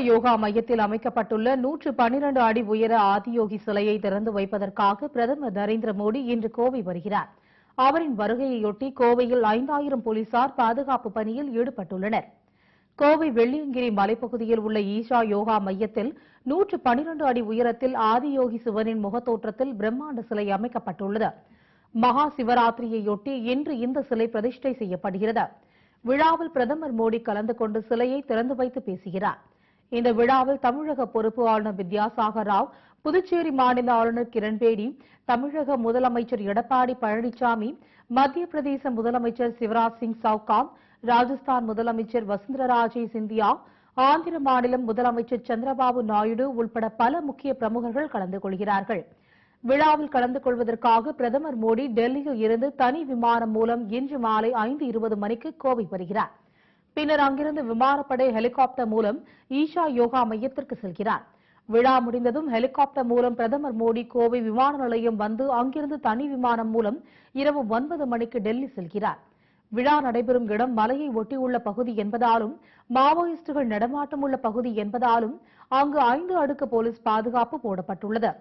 யோகா மையத்தில் அமைக்கப்பட்டுள்ள 112 அடி உயர ஆதியோகி சிலையை திறந்து வைப்பதற்காக பிரதமர் நரேந்திர மோடி இன்று கோவை வருகிறார். அவரின் வருகையையொட்டி கோவையில் 5000 போலீசார் பாதுகாப்பு பணியில் ஈடுபட்டுள்ளனர். கோவை வெள்ளியங்கிரி மலைப்பகுதியில் உள்ள ஈஷா யோகா மையத்தில் 112 அடி உயரத்தில் ஆதியோகி சிவனின் முகத்தோற்றத்தில் பிரம்மாண்ட சிலை அமைக்கப்பட்டுள்ளது. மகா சிவராத்திரியையொட்டி இன்று இந்த சிலை பிரதிஷ்டை செய்யப்படுகிறது. விழாவில் பிரதமர் மோடி கலந்து கொண்டு சிலையை திறந்து வைத்து பேசுகிறார். இந்த விழாவில் தமிழக பொறுப்பு ஆளுநர் வித்யாசாகர் ராவ், புதுச்சேரி மாநில ஆளுநர் கிரண்பேடி, தமிழக முதலமைச்சர் எடப்பாடி பழனிசாமி, மத்திய பிரதேச முதலமைச்சர் சிவராஜ் சிங் சவுகான், ராஜஸ்தான் முதலமைச்சர் வசுந்தரராஜே சிந்தியா, ஆந்திர மாநிலம் முதலமைச்சர் சந்திரபாபு நாயுடு உள்பட பல முக்கிய பிரமுகர்கள் கலந்து கொள்கிறார்கள். விழாவில் கலந்து கொள்வதற்காக பிரதமர் மோடி டெல்லியில் இருந்து தனி விமானம் மூலம் இன்று மாலை 5:20 மணிக்கு கோவை வருகிறார். பின்னர் அங்கிருந்து விமானப்படை ஹெலிகாப்டர் மூலம் ஈஷா யோகா மையத்திற்கு செல்கிறார். விழா முடிந்ததும் ஹெலிகாப்டர் மூலம் பிரதமர் மோடி கோவை விமான நிலையம் வந்து அங்கிருந்து தனி விமானம் மூலம் இரவு 9 மணிக்கு டெல்லி செல்கிறார். விழா நடைபெறும் இடம் மலையை ஒட்டியுள்ள பகுதி என்பதாலும் மாவோயிஸ்டுகள் நடமாட்டம் உள்ள பகுதி என்பதாலும் அங்கு 5 அடுக்கு போலீஸ் பாதுகாப்பு போடப்பட்டுள்ளது.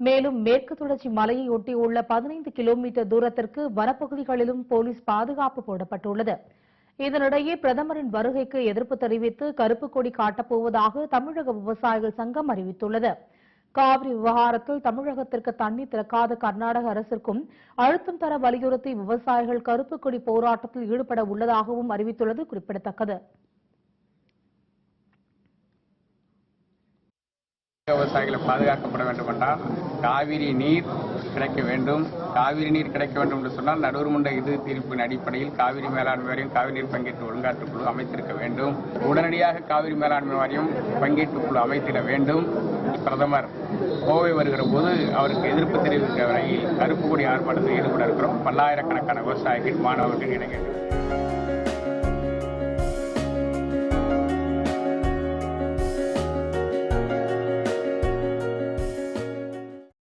மேலும் மேற்கு தொடர்ச்சி மலையை ஒட்டியுள்ள 15 கிலோமீட்டர் தூரத்திற்கு வனப்பகுதிகளிலும் போலீஸ் பாதுகாப்பு போடப்பட்டுள்ளது. இதனிடையே பிரதமரின் வருகைக்கு எதிர்ப்பு தெரிவித்து கருப்பு கொடி காட்டப்போவதாக தமிழக விவசாயிகள் சங்கம் அறிவித்துள்ளது. காவிரி விவகாரத்தில் தமிழகத்திற்கு தண்ணீர் திறக்காத கர்நாடக அரசிற்கும் அழுத்தம் தர வலியுறுத்தி விவசாயிகள் கருப்பு கொடி போராட்டத்தில் ஈடுபட உள்ளதாகவும் அறிவித்துள்ளது குறிப்பிடத்தக்கது. விவசாயிகளை பாதுகாக்கப்பட வேண்டும் என்றால் காவிரி நீர் கிடைக்க வேண்டும். காவிரி நீர் கிடைக்க வேண்டும் என்று சொன்னால் நடுவர்மன்ற இறுதி தீர்ப்பின் அடிப்படையில் காவிரி மேலாண்மை வாரியம் காவிரி நீர் பங்கீட்டு ஒழுங்காற்றுக் குழு அமைத்திருக்க வேண்டும். உடனடியாக காவிரி மேலாண்மை வாரியம் பங்கீட்டு குழு அமைத்திட வேண்டும். பிரதமர் கோவை வருகிற போது அவருக்கு எதிர்ப்பு தெரிவிக்கிற வரையில் கருப்பு கொடி ஆர்ப்பாட்டத்தில் ஈடுபட இருக்கிறோம். பல்லாயிரக்கணக்கான விவசாயிகள் மாணவர்கள் இளைஞர்கள்